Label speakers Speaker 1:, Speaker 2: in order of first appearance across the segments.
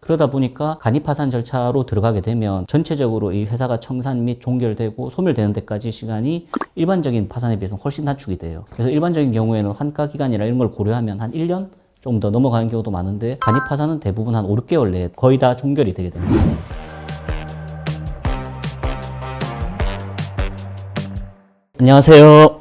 Speaker 1: 그러다 보니까 간이파산 절차로 들어가게 되면 전체적으로 이 회사가 청산 및 종결되고 소멸되는 데까지 시간이 일반적인 파산에 비해서 훨씬 단축이 돼요. 그래서 일반적인 경우에는 환가 기간이나 이런 걸 고려하면 한 1년 좀 더 넘어가는 경우도 많은데 간이파산은 대부분 한 5, 6개월 내에 거의 다 종결이 되게 됩니다. 안녕하세요.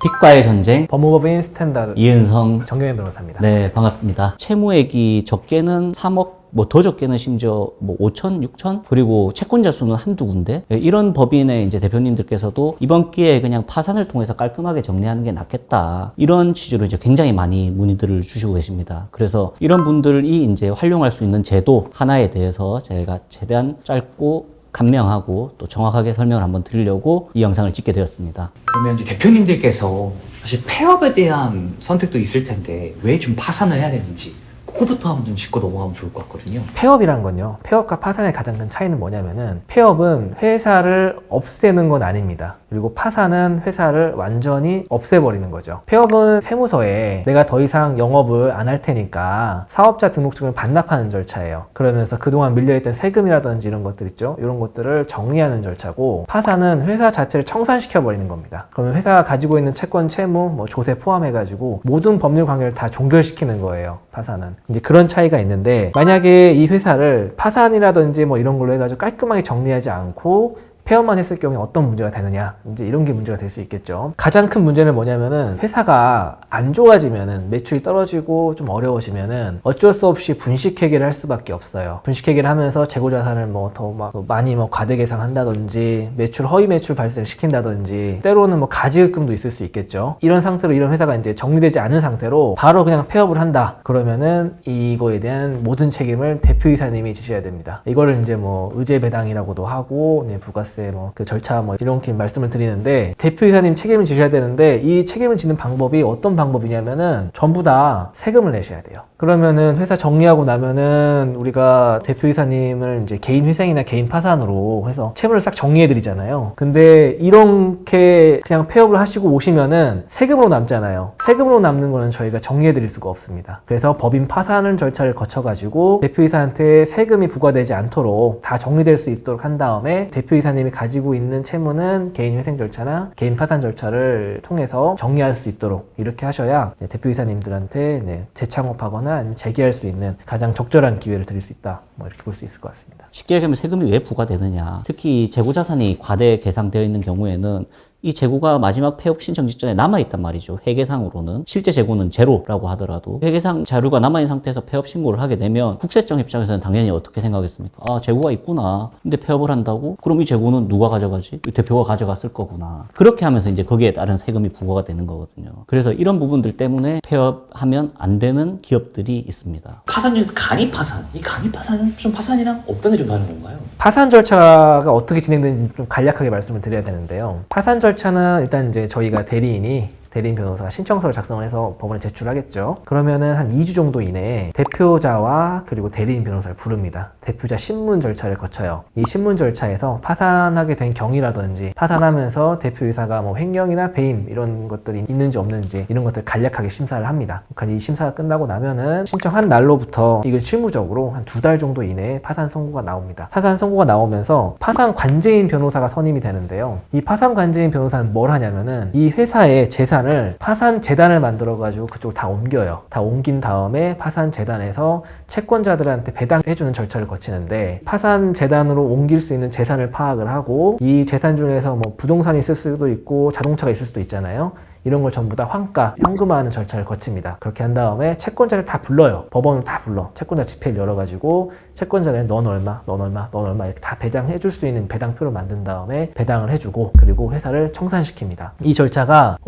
Speaker 1: 빛과의 전쟁
Speaker 2: 법무법인 스탠다드
Speaker 1: 이은성
Speaker 2: 정경현 변호사입니다.
Speaker 1: 네, 반갑습니다. 채무액이 적게는 3억, 뭐 더 적게는 심지어 뭐 5천, 6천, 그리고 채권자 수는 한두 군데. 이런 법인의 이제 대표님들께서도 이번 기회에 그냥 파산을 통해서 깔끔하게 정리하는 게 낫겠다. 이런 취지로 이제 굉장히 많이 문의들을 주시고 계십니다. 그래서 이런 분들이 이제 활용할 수 있는 제도 하나에 대해서 제가 최대한 짧고 간명하고 또 정확하게 설명을 한번 드리려고 이 영상을 찍게 되었습니다.
Speaker 3: 그러면 이제 대표님들께서 사실 폐업에 대한 선택도 있을 텐데 왜 좀 파산을 해야 되는지 그거부터 한번 좀 짚고 넘어가면 좋을 것 같거든요.
Speaker 2: 폐업이란 건요, 폐업과 파산의 가장 큰 차이는 뭐냐면은 폐업은 회사를 없애는 건 아닙니다. 그리고 파산은 회사를 완전히 없애버리는 거죠. 폐업은 세무서에 내가 더 이상 영업을 안 할 테니까 사업자 등록증을 반납하는 절차예요. 그러면서 그동안 밀려있던 세금이라든지 이런 것들 있죠, 이런 것들을 정리하는 절차고, 파산은 회사 자체를 청산시켜버리는 겁니다. 그러면 회사가 가지고 있는 채권, 채무, 뭐 조세 포함해가지고 모든 법률 관계를 다 종결시키는 거예요, 파산은. 이제 그런 차이가 있는데, 만약에 이 회사를 파산이라든지 뭐 이런 걸로 해가지고 깔끔하게 정리하지 않고 폐업만 했을 경우에 어떤 문제가 되느냐, 이제 이런 게 문제가 될 수 있겠죠. 가장 큰 문제는 뭐냐면은 회사가 안 좋아지면은, 매출이 떨어지고 좀 어려워지면은 어쩔 수 없이 분식회계를 할 수밖에 없어요. 분식회계를 하면서 재고자산을 뭐 더 많이 뭐 과대 계상한다든지, 매출 허위 매출 발생을 시킨다든지, 때로는 뭐 가지급금도 있을 수 있겠죠. 이런 상태로 이런 회사가 이제 정리되지 않은 상태로 바로 그냥 폐업을 한다 그러면은 이거에 대한 모든 책임을 대표이사님이 지셔야 됩니다. 이거를 이제 뭐 의제 배당이라고도 하고, 네, 부가세 뭐 그 절차 뭐 이렇게 말씀을 드리는데, 대표이사님 책임을 지셔야 되는데, 이 책임을 지는 방법이 어떤 방법이냐면은 전부 다 세금을 내셔야 돼요. 그러면은 회사 정리하고 나면은 우리가 대표이사님을 이제 개인 회생이나 개인 파산으로 해서 채무를 싹 정리해 드리잖아요. 근데 이렇게 그냥 폐업을 하시고 오시면은 세금으로 남잖아요. 세금으로 남는 거는 저희가 정리해 드릴 수가 없습니다. 그래서 법인 파산을 절차를 거쳐 가지고 대표이사한테 세금이 부과되지 않도록 다 정리될 수 있도록 한 다음에, 대표이사님이 가지고 있는 채무는 개인 회생 절차나 개인 파산 절차를 통해서 정리할 수 있도록 이렇게 하셔야 대표이사님들한테 재창업하거나 아니면 재기할 수 있는 가장 적절한 기회를 드릴 수 있다, 뭐 이렇게 볼 수 있을 것 같습니다.
Speaker 1: 쉽게 얘기하면 세금이 왜 부과되느냐. 특히 재고자산이 과대 계상되어 있는 경우에는 이 재고가 마지막 폐업 신청 직전에 남아있단 말이죠. 회계상으로는. 실제 재고는 제로라고 하더라도 회계상 자료가 남아있는 상태에서 폐업 신고를 하게 되면 국세청 입장에서는 당연히 어떻게 생각했습니까? 아, 재고가 있구나. 근데 폐업을 한다고? 그럼 이 재고는 누가 가져가지? 대표가 가져갔을 거구나. 그렇게 하면서 이제 거기에 따른 세금이 부과가 되는 거거든요. 그래서 이런 부분들 때문에 폐업하면 안 되는 기업들이 있습니다.
Speaker 3: 파산 중에서 간이파산, 이 간이파산은 좀 파산이랑 어떤 게 좀 다른 건가요?
Speaker 2: 파산 절차가 어떻게 진행되는지 좀 간략하게 말씀을 드려야 되는데요. 파산 절차는 일단 이제 저희가 대리인 변호사가 신청서를 작성을 해서 법원에 제출하겠죠. 그러면은 한 2주 정도 이내에 대표자와 그리고 대리인 변호사를 부릅니다. 대표자 신문 절차를 거쳐요. 이 신문 절차에서 파산하게 된 경위라든지, 파산하면서 대표이사가 뭐 횡령이나 배임 이런 것들이 있는지 없는지 이런 것들 간략하게 심사를 합니다. 이 심사가 끝나고 나면은 신청한 날로부터 이걸 실무적으로 한 2달 정도 이내에 파산 선고가 나옵니다. 파산 선고가 나오면서 파산 관제인 변호사가 선임이 되는데요. 이 파산 관제인 변호사는 뭘 하냐면은 이 회사의 재산 파산 재단을 만들어 가지고 그쪽으로 다 옮겨요. 다 옮긴 다음에 파산 재단에서 채권자들한테 배당해주는 절차를 거치는데, 파산 재단으로 옮길 수 있는 재산을 파악을 하고, 이 재산 중에서 뭐 부동산이 있을 수도 있고 자동차가 있을 수도 있잖아요. 이런 걸 전부 다 환가, 현금화하는 절차를 거칩니다. 그렇게 한 다음에 채권자를 다 불러요. 법원을 다 불러. 채권자 집회를 열어가지고 채권자는 넌 얼마, 넌 얼마, 넌 얼마 이렇게 다 배당해 줄 수 있는 배당표를 만든 다음에 배당을 해주고, 그리고 회사를 청산시킵니다. 이 절차가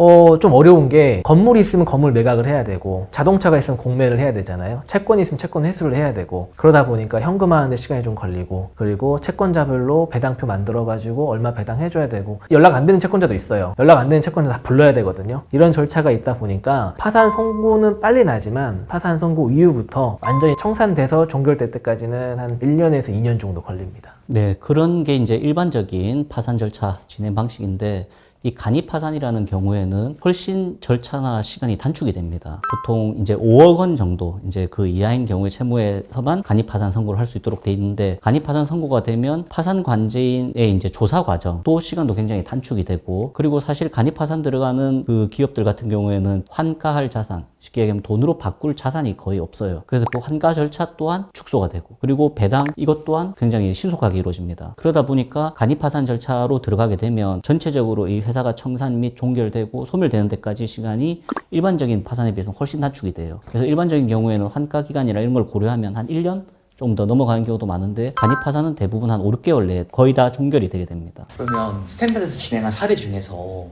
Speaker 2: 좀 어려운 게, 건물이 있으면 건물 매각을 해야 되고, 자동차가 있으면 공매를 해야 되잖아요. 채권이 있으면 채권 회수를 해야 되고, 그러다 보니까 현금화하는 데 시간이 좀 걸리고, 그리고 채권자별로 배당표 만들어가지고 얼마 배당해줘야 되고, 연락 안 되는 채권자도 있어요. 연락 안 되는 채권자 다 불러야 되거든요. 이런 절차가 있다 보니까 파산 선고는 빨리 나지만 파산 선고 이후부터 완전히 청산돼서 종결될 때까지는 한 1년에서 2년 정도 걸립니다.
Speaker 1: 네, 그런 게 이제 일반적인 파산 절차 진행 방식인데, 이 간이파산이라는 경우에는 훨씬 절차나 시간이 단축이 됩니다. 보통 이제 5억 원 정도 이제 그 이하인 경우에 채무에서만 간이파산 선고를 할 수 있도록 돼 있는데, 간이파산 선고가 되면 파산 관제인의 이제 조사 과정 또 시간도 굉장히 단축이 되고, 그리고 사실 간이파산 들어가는 그 기업들 같은 경우에는 환가할 자산, 쉽게 얘기하면 돈으로 바꿀 자산이 거의 없어요. 그래서 그 환가 절차 또한 축소가 되고, 그리고 배당 이것 또한 굉장히 신속하게 이루어집니다. 그러다 보니까 간이파산 절차로 들어가게 되면 전체적으로 이 회사가 청산 및 종결되고 소멸되는 데까지 시간이 일반적인 파산에 비해서 훨씬 단축이 돼요. 그래서 일반적인 경우에는 환가 기간이나 이런 걸 고려하면 한 1년? 좀 더 넘어가는 경우도 많은데, 간이파산은 대부분 한 5, 6개월 내에 거의 다 종결이 되게 됩니다.
Speaker 3: 그러면 스탠다드에서 진행한 사례 중에서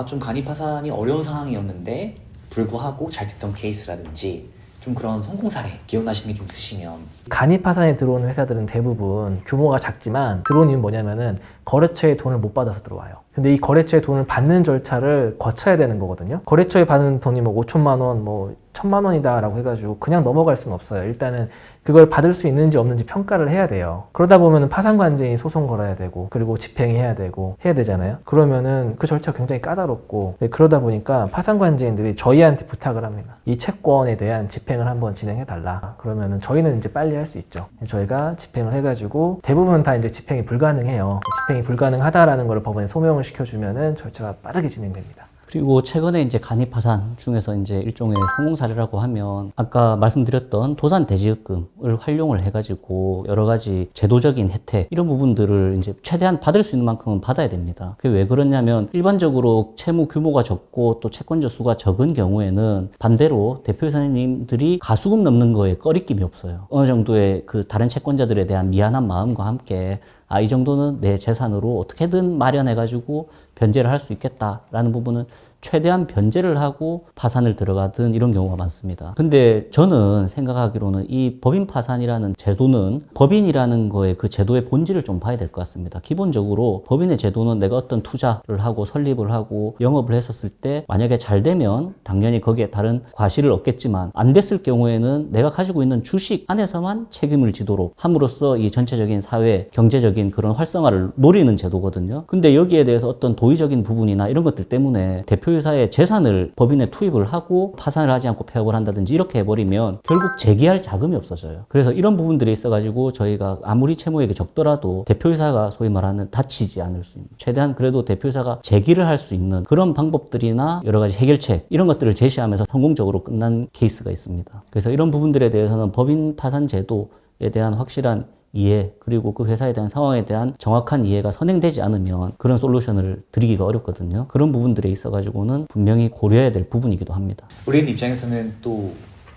Speaker 3: 좀 간이파산이 어려운 상황이었는데 불구하고 잘 됐던 케이스라든지 좀 그런 성공 사례 기억나시는 게 좀 있으시면.
Speaker 2: 간이파산에 들어오는 회사들은 대부분 규모가 작지만 들어온 이유는 뭐냐면은 거래처에 돈을 못 받아서 들어와요. 근데 이 거래처에 돈을 받는 절차를 거쳐야 되는 거거든요. 거래처에 받는 돈이 뭐 5천만 원, 뭐 1,000만 원이다 라고 해가지고 그냥 넘어갈 수는 없어요. 일단은 그걸 받을 수 있는지 없는지 평가를 해야 돼요. 그러다 보면은 파산관제인 소송 걸어야 되고, 그리고 집행해야 되고 해야 되잖아요. 그러면은 그 절차가 굉장히 까다롭고, 그러다 보니까 파산관제인들이 저희한테 부탁을 합니다. 이 채권에 대한 집행을 한번 진행해 달라. 그러면은 저희는 이제 빨리 할 수 있죠. 저희가 집행을 해가지고 대부분 다 이제 집행이 불가능해요. 집행이 불가능하다라는 걸 법원에 소명을 시켜주면은 절차가 빠르게 진행됩니다.
Speaker 1: 그리고 최근에 이제 간이파산 중에서 이제 일종의 성공 사례라고 하면, 아까 말씀드렸던 도산 대지급금을 활용을 해가지고 여러 가지 제도적인 혜택 이런 부분들을 이제 최대한 받을 수 있는 만큼은 받아야 됩니다. 그게 왜 그러냐면, 일반적으로 채무 규모가 적고 또 채권자 수가 적은 경우에는 반대로 대표이사님들이 가수금 넘는 거에 꺼리낌이 없어요. 어느 정도의 그 다른 채권자들에 대한 미안한 마음과 함께 이 정도는 내 재산으로 어떻게든 마련해가지고 변제를 할 수 있겠다라는 부분은 최대한 변제를 하고 파산을 들어가든 이런 경우가 많습니다. 근데 저는 생각하기로는 이 법인 파산이라는 제도는 법인이라는 거에 그 제도의 본질을 좀 봐야 될 것 같습니다. 기본적으로 법인의 제도는 내가 어떤 투자를 하고 설립을 하고 영업을 했었을 때 만약에 잘 되면 당연히 거기에 다른 과실을 얻겠지만, 안 됐을 경우에는 내가 가지고 있는 주식 안에서만 책임을 지도록 함으로써 이 전체적인 사회 경제적인 그런 활성화를 노리는 제도거든요. 근데 여기에 대해서 어떤 도의적인 부분이나 이런 것들 때문에 대표이사의 재산을 법인에 투입을 하고 파산을 하지 않고 폐업을 한다든지 이렇게 해버리면 결국 재기할 자금이 없어져요. 그래서 이런 부분들이 있어가지고 저희가 아무리 채무액이 적더라도 대표이사가 소위 말하는 다치지 않을 수 있는, 최대한 그래도 대표이사가 재기를 할 수 있는 그런 방법들이나 여러 가지 해결책 이런 것들을 제시하면서 성공적으로 끝난 케이스가 있습니다. 그래서 이런 부분들에 대해서는 법인 파산 제도에 대한 확실한 이해, 그리고 그 회사에 대한 상황에 대한 정확한 이해가 선행되지 않으면 그런 솔루션을 드리기가 어렵거든요. 그런 부분들에 있어가지고는 분명히 고려해야 될 부분이기도 합니다.
Speaker 3: 우리는 입장에서는 또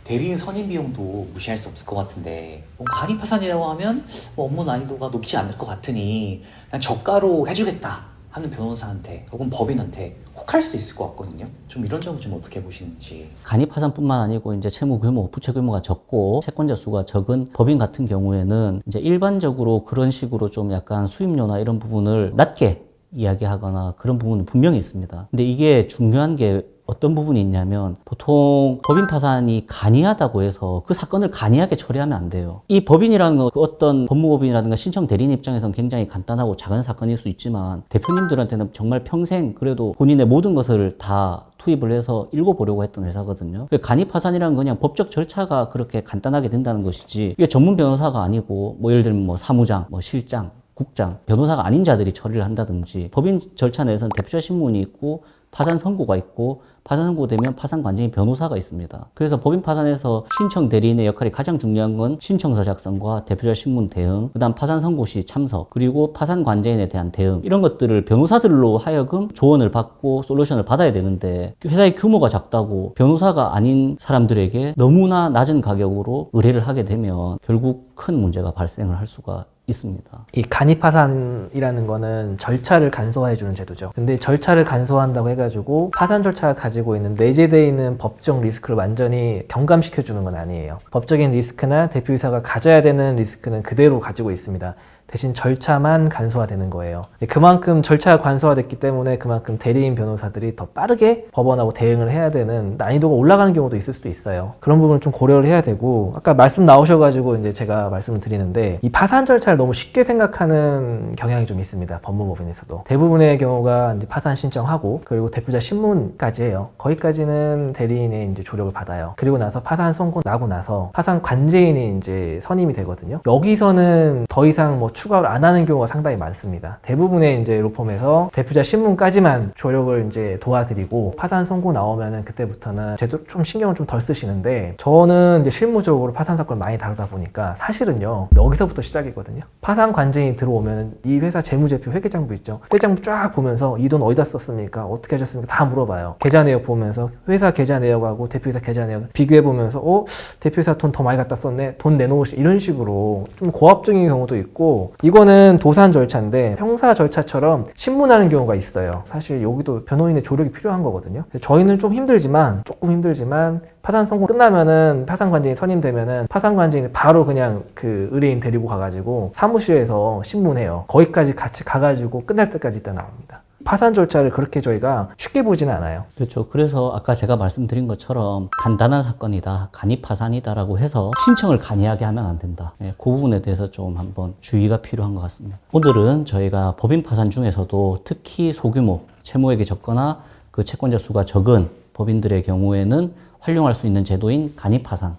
Speaker 3: 대리인 선임 비용도 무시할 수 없을 것 같은데, 간이파산이라고 하면 업무 난이도가 높지 않을 것 같으니 그냥 저가로 해주겠다 하는 변호사한테 혹은 법인한테 혹할 수도 있을 것 같거든요. 좀 이런 점은 좀 어떻게 보시는지.
Speaker 1: 간이파산뿐만 아니고 이제 채무 규모, 부채 규모가 적고 채권자 수가 적은 법인 같은 경우에는 이제 일반적으로 그런 식으로 좀 약간 수임료나 이런 부분을 낮게 이야기하거나 그런 부분은 분명히 있습니다. 근데 이게 중요한 게 어떤 부분이 있냐면, 보통 법인 파산이 간이하다고 해서 그 사건을 간이하게 처리하면 안 돼요. 이 법인이라는 건 그 어떤 법무법인이라든가 신청 대리인 입장에서는 굉장히 간단하고 작은 사건일 수 있지만, 대표님들한테는 정말 평생 그래도 본인의 모든 것을 다 투입을 해서 읽어보려고 했던 회사거든요. 간이파산이라는 건 그냥 법적 절차가 그렇게 간단하게 된다는 것이지, 이게 전문 변호사가 아니고 뭐 예를 들면 뭐 사무장, 뭐 실장, 국장, 변호사가 아닌 자들이 처리를 한다든지, 법인 절차 내에서는 대표자 신문이 있고 파산 선고가 있고, 파산 선고되면 파산 관제인 변호사가 있습니다. 그래서 법인 파산에서 신청 대리인의 역할이 가장 중요한 건 신청서 작성과 대표자 신문 대응, 그다음 파산 선고 시 참석, 그리고 파산 관제인에 대한 대응, 이런 것들을 변호사들로 하여금 조언을 받고 솔루션을 받아야 되는데, 회사의 규모가 작다고 변호사가 아닌 사람들에게 너무나 낮은 가격으로 의뢰를 하게 되면 결국 큰 문제가 발생을 할 수가 있습니다.
Speaker 2: 이 간이파산이라는 거는 절차를 간소화해주는 제도죠. 근데 절차를 간소화한다고 해가지고 파산 절차가 가지고 있는 내재되어 있는 법적 리스크를 완전히 경감시켜주는 건 아니에요. 법적인 리스크나 대표이사가 가져야 되는 리스크는 그대로 가지고 있습니다. 대신 절차만 간소화되는 거예요. 그만큼 절차가 간소화됐기 때문에 그만큼 대리인 변호사들이 더 빠르게 법원하고 대응을 해야 되는 난이도가 올라가는 경우도 있을 수도 있어요. 그런 부분을 좀 고려를 해야 되고, 아까 말씀 나오셔가지고 이제 제가 말씀을 드리는데, 이 파산 절차를 너무 쉽게 생각하는 경향이 좀 있습니다. 법무법인에서도. 대부분의 경우가 이제 파산 신청하고, 그리고 대표자 신문까지 해요. 거기까지는 대리인의 이제 조력을 받아요. 그리고 나서 파산 선고 나고 나서 파산 관제인이 이제 선임이 되거든요. 여기서는 더 이상 뭐 추가를 안 하는 경우가 상당히 많습니다. 대부분의 이제 로펌에서 대표자 신문까지만 조력을 이제 도와드리고, 파산 선고 나오면은 그때부터는 제도 좀 신경을 좀 덜 쓰시는데, 저는 이제 실무적으로 파산 사건을 많이 다루다 보니까 사실은요, 여기서부터 시작이거든요. 파산 관제인이 들어오면 이 회사 재무제표 회계장부 있죠. 회계장부 쫙 보면서 이 돈 어디다 썼습니까? 어떻게 하셨습니까? 다 물어봐요. 계좌 내역 보면서 회사 계좌 내역하고 대표이사 계좌 내역 비교해 보면서 대표이사 돈 더 많이 갖다 썼네, 돈 내놓으시, 이런 식으로 좀 고압적인 경우도 있고, 이거는 도산 절차인데 형사 절차처럼 신문하는 경우가 있어요. 사실 여기도 변호인의 조력이 필요한 거거든요. 저희는 좀 힘들지만, 조금 힘들지만, 파산 선고 끝나면은 파산 관제인 선임되면은 파산 관제인이 바로 그냥 그 의뢰인 데리고 가가지고 사무실에서 신문해요. 거기까지 같이 가가지고 끝날 때까지 있다 나옵니다. 파산 절차를 그렇게 저희가 쉽게 보지는 않아요.
Speaker 1: 그렇죠. 그래서 아까 제가 말씀드린 것처럼 간단한 사건이다, 간이 파산이다라고 해서 신청을 간이하게 하면 안 된다. 그 부분에 대해서 좀 한번 주의가 필요한 것 같습니다. 오늘은 저희가 법인 파산 중에서도 특히 소규모 채무액이 적거나 그 채권자 수가 적은 법인들의 경우에는 활용할 수 있는 제도인 간이 파산에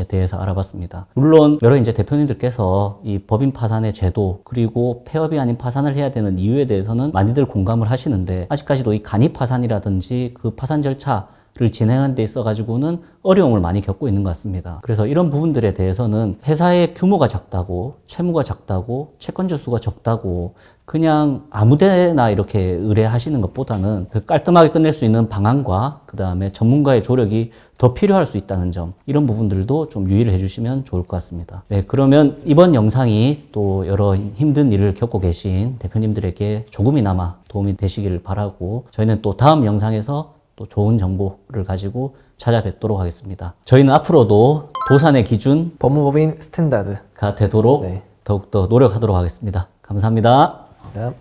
Speaker 1: 대해서 알아봤습니다. 물론 여러 이제 대표님들께서 이 법인 파산의 제도, 그리고 폐업이 아닌 파산을 해야 되는 이유에 대해서는 많이들 공감을 하시는데, 아직까지도 이 간이 파산이라든지 그 파산 절차를 진행하는 데 있어 가지고는 어려움을 많이 겪고 있는 것 같습니다. 그래서 이런 부분들에 대해서는 회사의 규모가 작다고, 채무가 작다고, 채권자 수가 적다고 그냥 아무데나 이렇게 의뢰하시는 것보다는 그 깔끔하게 끝낼 수 있는 방안과 그 다음에 전문가의 조력이 더 필요할 수 있다는 점, 이런 부분들도 좀 유의를 해주시면 좋을 것 같습니다. 네, 그러면 이번 영상이 또 여러 힘든 일을 겪고 계신 대표님들에게 조금이나마 도움이 되시기를 바라고, 저희는 또 다음 영상에서 또 좋은 정보를 가지고 찾아뵙도록 하겠습니다. 저희는 앞으로도 도산의 기준
Speaker 2: 법무법인 스탠다드가
Speaker 1: 되도록
Speaker 2: 네.
Speaker 1: 더욱더 노력하도록 하겠습니다. 감사합니다.
Speaker 2: 네.